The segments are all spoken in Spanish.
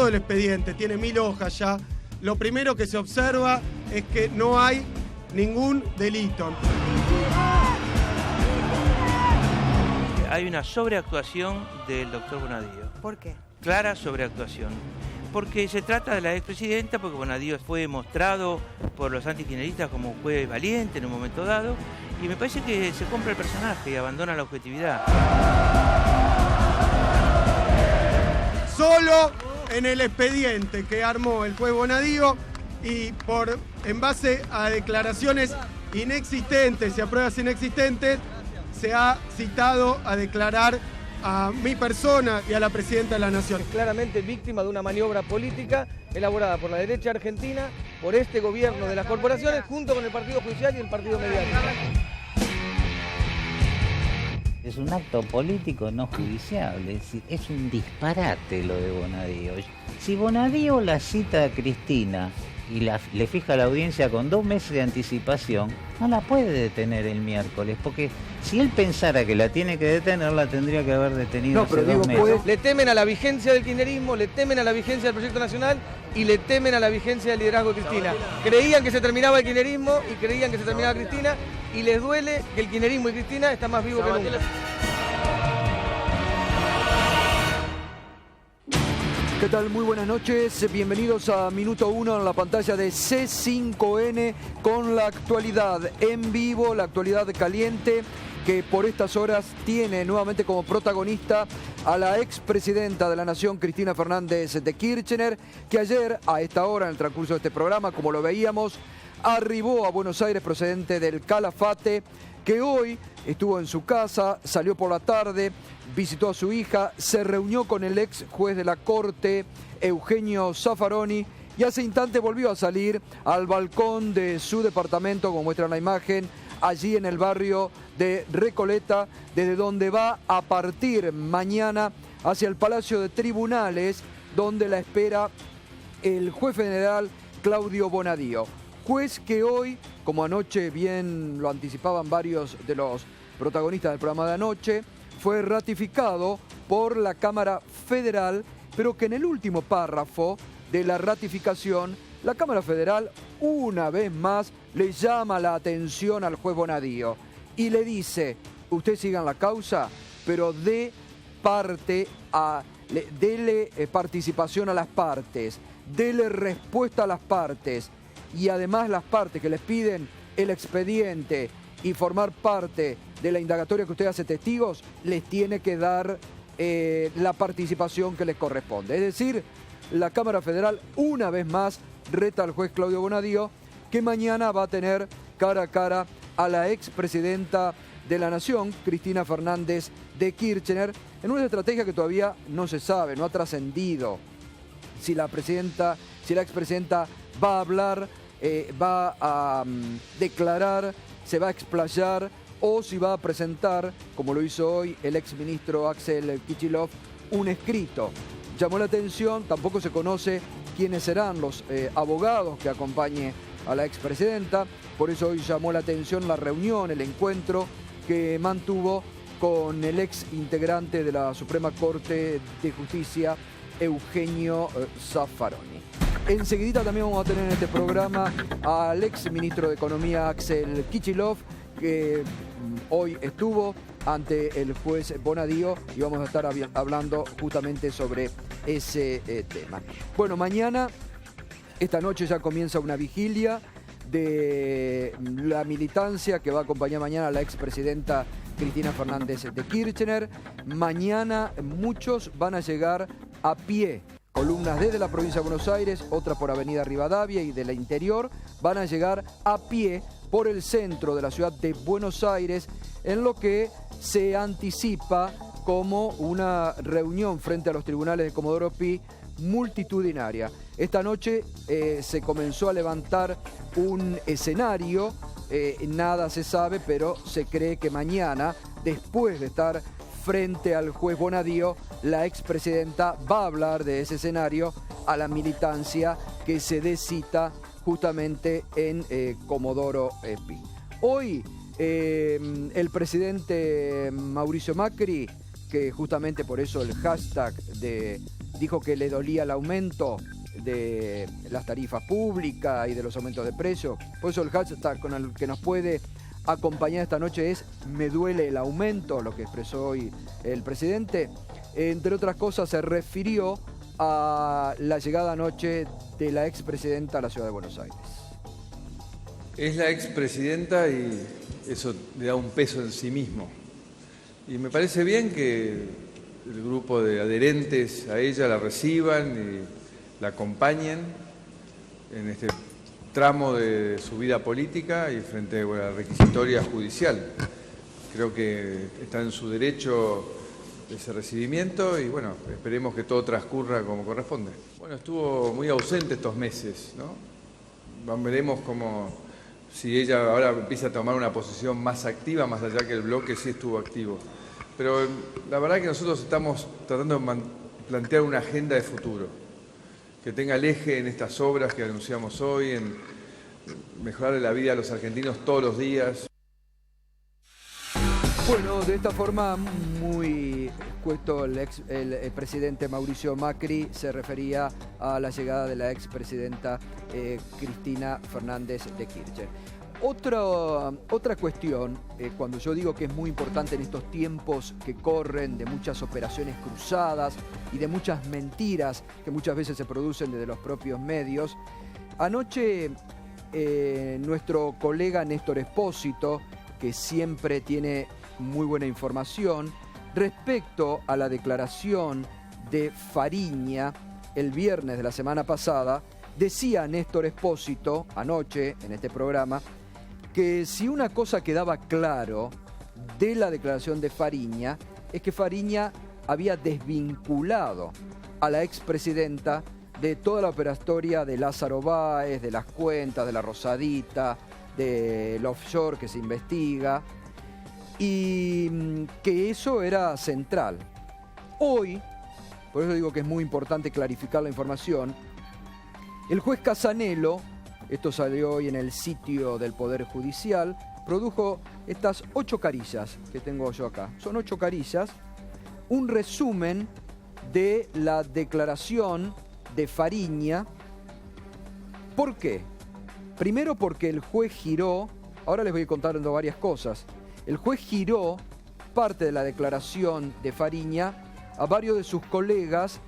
todo el expediente, tiene 1000 hojas ya. Lo primero que se observa es que no hay ningún delito. Hay una sobreactuación del doctor Bonadío. ¿Por qué? Clara sobreactuación. Porque se trata de la expresidenta, porque Bonadío fue mostrado por los antikirchneristas como fue valiente en un momento dado, y me parece que se compra el personaje y abandona la objetividad. Solo en el expediente que armó el juez Bonadío y en base a declaraciones inexistentes y a pruebas inexistentes, se ha citado a declarar a mi persona y a la presidenta de la Nación. Claramente víctima de una maniobra política elaborada por la derecha argentina, por este gobierno de las corporaciones, junto con el partido judicial y el partido mediático. Es un acto político no judicial, es decir, es un disparate lo de Bonadío. Si Bonadío la cita a Cristina y le fija la audiencia con 2 meses de anticipación, no la puede detener el miércoles, porque si él pensara que la tiene que detener, la tendría que haber detenido hace 2 meses. Le temen a la vigencia del kirchnerismo, le temen a la vigencia del proyecto nacional y le temen a la vigencia del liderazgo de Cristina. Creían que se terminaba el kirchnerismo y creían que se terminaba Cristina, y les duele que el kirchnerismo y Cristina están más vivos que nunca. ¿Qué tal? Muy buenas noches, bienvenidos a Minuto 1 en la pantalla de C5N con la actualidad en vivo, la actualidad caliente que por estas horas tiene nuevamente como protagonista a la expresidenta de la Nación, Cristina Fernández de Kirchner, que ayer a esta hora en el transcurso de este programa, como lo veíamos, arribó a Buenos Aires procedente del Calafate, que hoy estuvo en su casa, salió por la tarde, visitó a su hija, se reunió con el ex juez de la Corte, Eugenio Zaffaroni, y hace instante volvió a salir al balcón de su departamento, como muestra la imagen, allí en el barrio de Recoleta, desde donde va a partir mañana hacia el Palacio de Tribunales, donde la espera el juez federal Claudio Bonadío. Juez que hoy, como anoche bien lo anticipaban varios de los protagonistas del programa de anoche, fue ratificado por la Cámara Federal, pero que en el último párrafo de la ratificación, la Cámara Federal una vez más le llama la atención al juez Bonadío y le dice: usted siga en la causa, pero dele participación a las partes, dele respuesta a las partes, y además las partes que les piden el expediente y formar parte de la indagatoria que usted hace testigos, les tiene que dar la participación que les corresponde. Es decir, la Cámara Federal una vez más reta al juez Claudio Bonadío, que mañana va a tener cara a cara a la expresidenta de la Nación, Cristina Fernández de Kirchner, en una estrategia que todavía no se sabe, no ha trascendido. Si la expresidenta va a hablar, va a declarar, se va a explayar, o si va a presentar, como lo hizo hoy el exministro Axel Kicillof, un escrito. Llamó la atención, tampoco se conoce quiénes serán los abogados que acompañen a la expresidenta, por eso hoy llamó la atención la reunión, el encuentro que mantuvo con el ex integrante de la Suprema Corte de Justicia, Eugenio Zaffaroni. Enseguidita también vamos a tener en este programa al ex ministro de Economía, Axel Kicillof, que hoy estuvo ante el juez Bonadío, y vamos a estar hablando justamente sobre ese tema. Bueno, mañana, esta noche ya comienza una vigilia de la militancia que va a acompañar mañana a la expresidenta Cristina Fernández de Kirchner. Mañana muchos van a llegar a pie. Columnas desde la provincia de Buenos Aires, otra por Avenida Rivadavia y de la interior, van a llegar a pie por el centro de la ciudad de Buenos Aires, en lo que se anticipa como una reunión frente a los tribunales de Comodoro Pi multitudinaria. Esta noche se comenzó a levantar un escenario, nada se sabe, pero se cree que mañana, después de estar frente al juez Bonadío, la expresidenta va a hablar de ese escenario a la militancia que se dé cita justamente en Comodoro Pi. Hoy el presidente Mauricio Macri, que justamente por eso el hashtag de dijo que le dolía el aumento de las tarifas públicas y de los aumentos de precios. Por eso el hashtag con el que nos puede acompañar esta noche es "Me duele el aumento", lo que expresó hoy el presidente. Entre otras cosas, se refirió a la llegada anoche de la expresidenta a la ciudad de Buenos Aires. Es la expresidenta y eso le da un peso en sí mismo. Y me parece bien que el grupo de adherentes a ella la reciban y la acompañen en este tramo de su vida política y frente a la requisitoria judicial. Creo que está en su derecho ese recibimiento y bueno, esperemos que todo transcurra como corresponde. Bueno, estuvo muy ausente estos meses, ¿no? Veremos cómo, si ella ahora empieza a tomar una posición más activa, más allá que el bloque sí estuvo activo. Pero la verdad que nosotros estamos tratando de plantear una agenda de futuro, que tenga el eje en estas obras que anunciamos hoy, en mejorarle la vida a los argentinos todos los días. Bueno, de esta forma muy escueto el presidente Mauricio Macri se refería a la llegada de la expresidenta Cristina Fernández de Kirchner. Otra cuestión, cuando yo digo que es muy importante en estos tiempos que corren de muchas operaciones cruzadas y de muchas mentiras que muchas veces se producen desde los propios medios, anoche nuestro colega Néstor Espósito, que siempre tiene muy buena información, respecto a la declaración de Fariña el viernes de la semana pasada, decía Néstor Espósito anoche en este programa que si una cosa quedaba claro de la declaración de Fariña es que Fariña había desvinculado a la expresidenta de toda la operatoria de Lázaro Báez, de las cuentas, de la Rosadita, del offshore que se investiga, y que eso era central. Hoy, por eso digo que es muy importante clarificar la información, el juez Casanelo, esto salió hoy en el sitio del Poder Judicial, produjo estas 8 carillas que tengo yo acá. Son 8 carillas, un resumen de la declaración de Fariña. ¿Por qué? Primero porque el juez giró, ahora les voy contando varias cosas, el juez giró parte de la declaración de Fariña a varios de sus colegas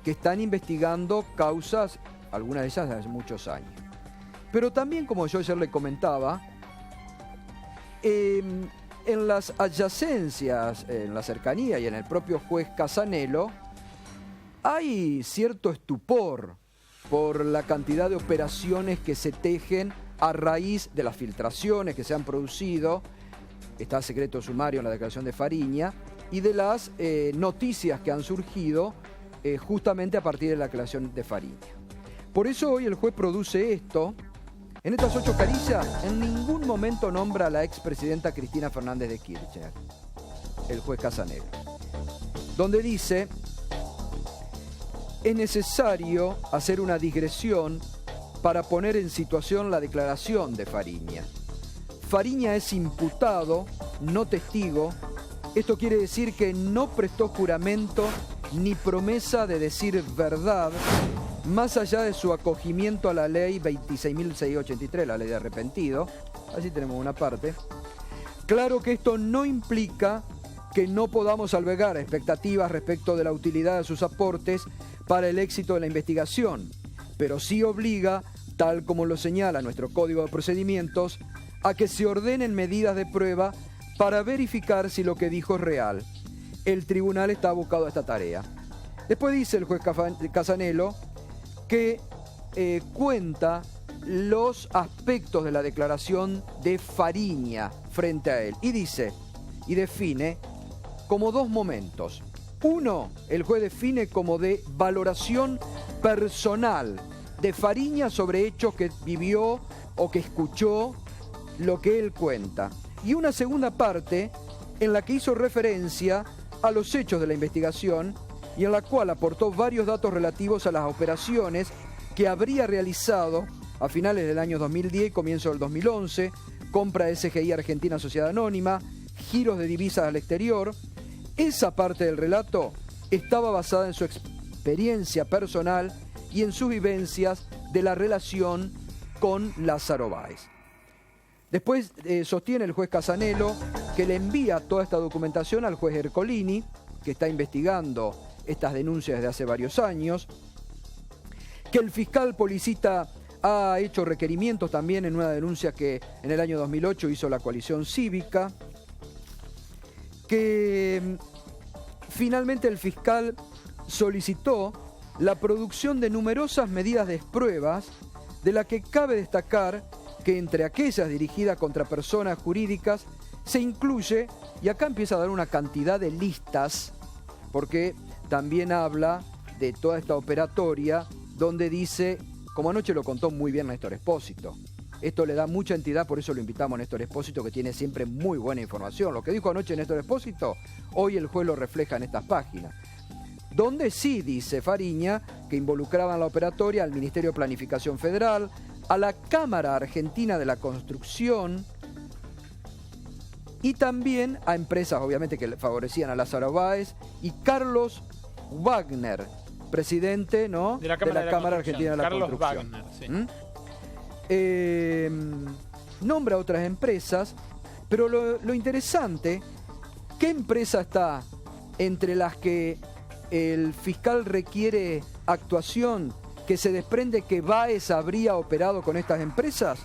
que están investigando causas, algunas de ellas de hace muchos años. Pero también, como yo ayer le comentaba, en las adyacencias, en la cercanía y en el propio juez Casanelo, hay cierto estupor por la cantidad de operaciones que se tejen a raíz de las filtraciones que se han producido, está secreto sumario en la declaración de Fariña, y de las noticias que han surgido justamente a partir de la declaración de Fariña. Por eso hoy el juez produce esto. En estas 8 carillas, en ningún momento nombra a la expresidenta Cristina Fernández de Kirchner, el juez Casanelo, donde dice: es necesario hacer una digresión para poner en situación la declaración de Fariña. Fariña es imputado, no testigo. Esto quiere decir que no prestó juramento ni promesa de decir verdad, más allá de su acogimiento a la ley 26.683, la ley de arrepentido. Así tenemos una parte. Claro que esto no implica que no podamos albergar expectativas respecto de la utilidad de sus aportes para el éxito de la investigación, pero sí obliga, tal como lo señala nuestro Código de Procedimientos, a que se ordenen medidas de prueba para verificar si lo que dijo es real. El tribunal está abocado a esta tarea. Después dice el juez Casanelo que cuenta los aspectos de la declaración de Fariña frente a él y dice y define como 2 momentos. Uno, el juez define como de valoración personal de Fariña sobre hechos que vivió o que escuchó, lo que él cuenta. Y una segunda parte en la que hizo referencia a los hechos de la investigación y en la cual aportó varios datos relativos a las operaciones que habría realizado a finales del año 2010 y comienzo del 2011, compra de SGI Argentina Sociedad Anónima, giros de divisas al exterior. Esa parte del relato estaba basada en su experiencia personal y en sus vivencias de la relación con Lázaro Báez. Después sostiene el juez Casanelo que le envía toda esta documentación al juez Ercolini, que está investigando estas denuncias desde hace varios años, que el fiscal Policita ha hecho requerimientos también en una denuncia que en el año 2008 hizo la coalición cívica, que finalmente el fiscal solicitó la producción de numerosas medidas de pruebas, de la que cabe destacar que entre aquellas dirigidas contra personas jurídicas se incluye, y acá empieza a dar una cantidad de listas, porque también habla de toda esta operatoria, donde dice, como anoche lo contó muy bien Néstor Espósito, esto le da mucha entidad, por eso lo invitamos a Néstor Espósito, que tiene siempre muy buena información. Lo que dijo anoche Néstor Espósito, hoy el juez lo refleja en estas páginas. Donde sí dice Fariña que involucraban la operatoria al Ministerio de Planificación Federal, a la Cámara Argentina de la Construcción y también a empresas, obviamente, que favorecían a Lázaro Báez y Carlos Wagner, presidente, ¿no?, de la Cámara Argentina de la Carlos Construcción. Wagner, sí. Nombra otras empresas, pero lo interesante, ¿qué empresa está entre las que el fiscal requiere actuación, que se desprende que Báez habría operado con estas empresas?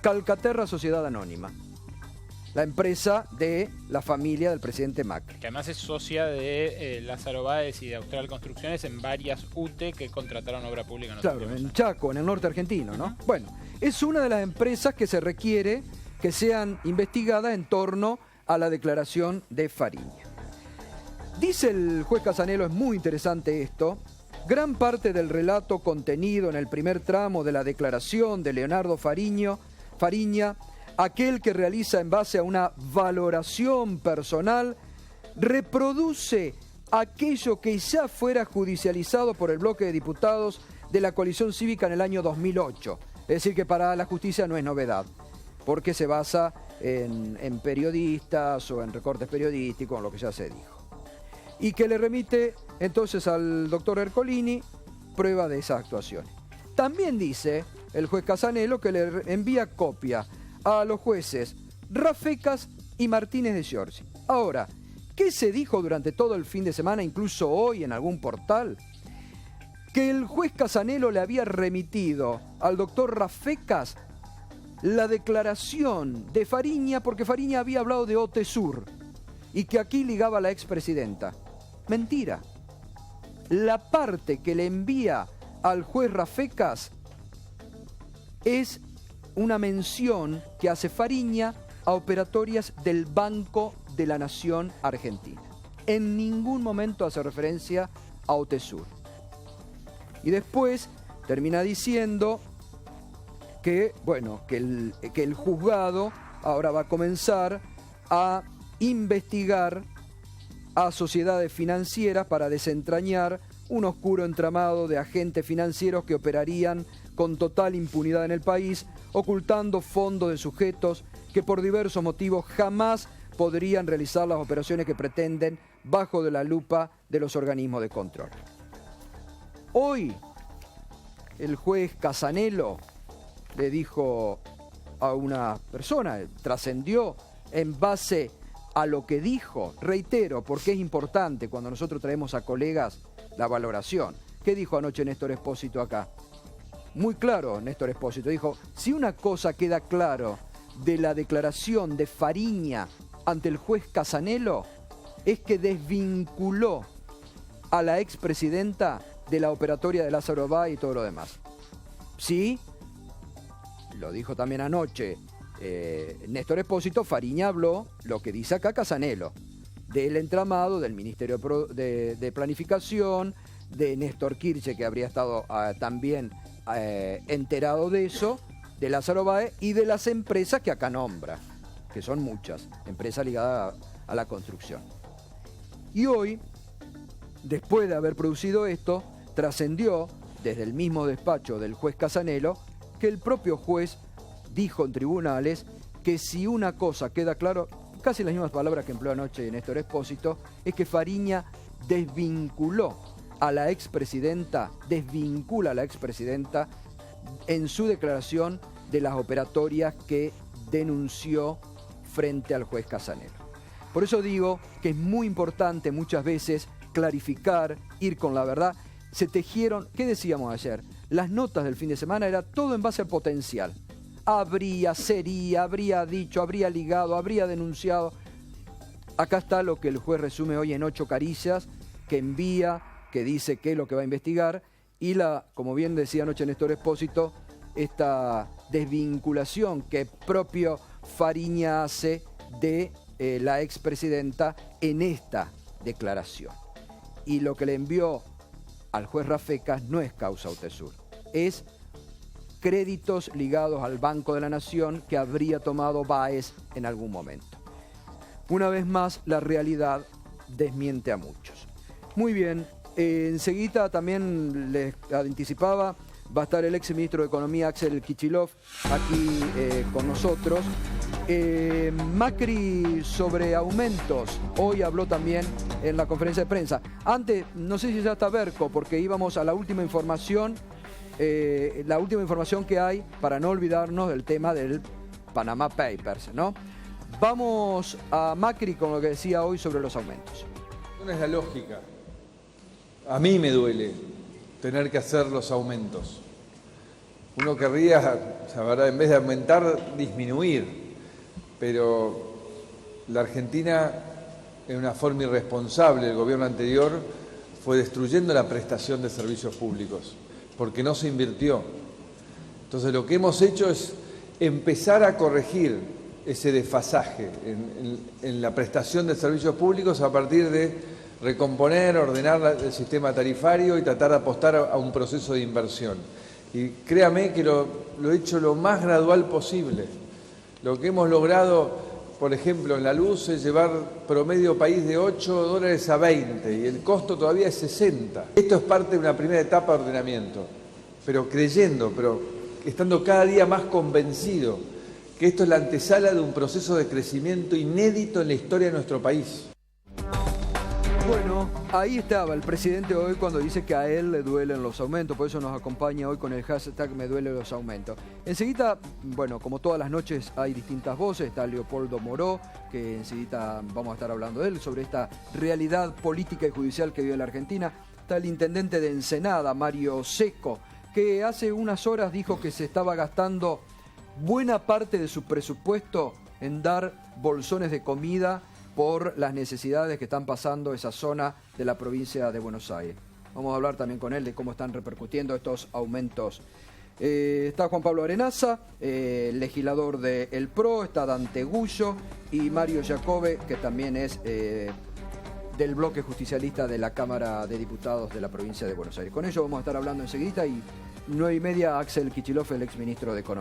Calcaterra Sociedad Anónima, la empresa de la familia del presidente Macri. Que además es socia de Lázaro Báez y de Austral Construcciones en varias UTE que contrataron obra pública en los Claro, en Chaco, en el norte argentino, ¿no? Bueno, es una de las empresas que se requiere que sean investigadas en torno a la declaración de Fariña. Dice el juez Casanelo, es muy interesante esto, gran parte del relato contenido en el primer tramo de la declaración de Leonardo Fariña, aquel que realiza en base a una valoración personal, reproduce aquello que ya fuera judicializado por el bloque de diputados de la coalición cívica en el año 2008. Es decir, que para la justicia no es novedad, porque se basa en periodistas o en recortes periodísticos, en lo que ya se dijo. Y que le remite entonces al doctor Ercolini prueba de esas actuaciones. También dice el juez Casanelo que le envía copia a los jueces Rafecas y Martínez de Giorgi. Ahora, ¿qué se dijo durante todo el fin de semana, incluso hoy en algún portal? Que el juez Casanelo le había remitido al doctor Rafecas la declaración de Fariña, porque Fariña había hablado de OTESUR y que aquí ligaba a la expresidenta. Mentira. La parte que le envía al juez Rafecas es una mención que hace Fariña a operatorias del Banco de la Nación Argentina. En ningún momento hace referencia a OTESUR. Y después termina diciendo que, bueno, que el juzgado ahora va a comenzar a investigar a sociedades financieras para desentrañar un oscuro entramado de agentes financieros que operarían con total impunidad en el país, ocultando fondos de sujetos que por diversos motivos jamás podrían realizar las operaciones que pretenden bajo de la lupa de los organismos de control. Hoy, el juez Casanelo le dijo a una persona, trascendió en base a lo que dijo, reitero, porque es importante cuando nosotros traemos a colegas la valoración. ¿Qué dijo anoche Néstor Espósito acá? Muy claro, Néstor Espósito dijo, si una cosa queda claro de la declaración de Fariña ante el juez Casanelo, es que desvinculó a la expresidenta de la operatoria de Lázaro Báez y todo lo demás. Sí, lo dijo también anoche Néstor Espósito, Fariña habló, lo que dice acá Casanelo, del entramado del Ministerio de Planificación, de Néstor Kirchner, que habría estado también enterado de eso, de Lázaro Báez y de las empresas que acá nombra, que son muchas, empresas ligadas a la construcción. Y hoy, después de haber producido esto, trascendió desde el mismo despacho del juez Casanelo que el propio juez dijo en tribunales que si una cosa queda claro, casi las mismas palabras que empleó anoche Néstor Espósito, es que Fariña desvinculó a la expresidenta, desvincula a la expresidenta en su declaración de las operatorias que denunció frente al juez Casanelo. Por eso digo que es muy importante muchas veces clarificar, ir con la verdad. Se tejieron, ¿qué decíamos ayer? Las notas del fin de semana era todo en base al potencial. Habría, sería, habría dicho, habría ligado, habría denunciado. Acá está lo que el juez resume hoy en 8 caricias, que envía, que dice qué es lo que va a investigar, y como bien decía anoche Néstor Espósito, esta desvinculación que propio Fariña hace de la expresidenta en esta declaración. Y lo que le envió al juez Rafecas no es causa Utesur, es créditos ligados al Banco de la Nación que habría tomado Báez en algún momento. Una vez más, la realidad desmiente a muchos. Muy bien, enseguida también les anticipaba, va a estar el ex ministro de Economía, Axel Kicillof, aquí con nosotros. Macri sobre aumentos, hoy habló también en la conferencia de prensa. Antes, no sé si ya está Berco, porque íbamos a la última información que hay, para no olvidarnos del tema del Panama Papers, ¿no? Vamos a Macri con lo que decía hoy sobre los aumentos. No es la lógica. A mí me duele tener que hacer los aumentos. Uno querría, la verdad, en vez de aumentar, disminuir. Pero la Argentina, en una forma irresponsable, el gobierno anterior fue destruyendo la prestación de servicios públicos, porque no se invirtió. Entonces lo que hemos hecho es empezar a corregir ese desfasaje en la prestación de servicios públicos a partir de recomponer, ordenar el sistema tarifario y tratar de apostar a un proceso de inversión. Y créame que lo he hecho lo más gradual posible. Lo que hemos logrado, por ejemplo, en la luz es llevar promedio país de $8 a 20 y el costo todavía es 60. Esto es parte de una primera etapa de ordenamiento, pero estando cada día más convencido que esto es la antesala de un proceso de crecimiento inédito en la historia de nuestro país. Bueno, ahí estaba el presidente hoy cuando dice que a él le duelen los aumentos, por eso nos acompaña hoy con el hashtag Me Duelen los Aumentos. Enseguida, bueno, como todas las noches hay distintas voces, está Leopoldo Moró, que enseguida vamos a estar hablando de él, sobre esta realidad política y judicial que vive la Argentina. Está el intendente de Ensenada, Mario Seco, que hace unas horas dijo que se estaba gastando buena parte de su presupuesto en dar bolsones de comida por las necesidades que están pasando esa zona de la provincia de Buenos Aires. Vamos a hablar también con él de cómo están repercutiendo estos aumentos. Está Juan Pablo Arenaza, legislador del PRO, está Dante Gullo y Mario Jacobe, que también es del bloque justicialista de la Cámara de Diputados de la provincia de Buenos Aires. Con ellos vamos a estar hablando enseguida y 9:30 Axel Kicillof, el exministro de Economía.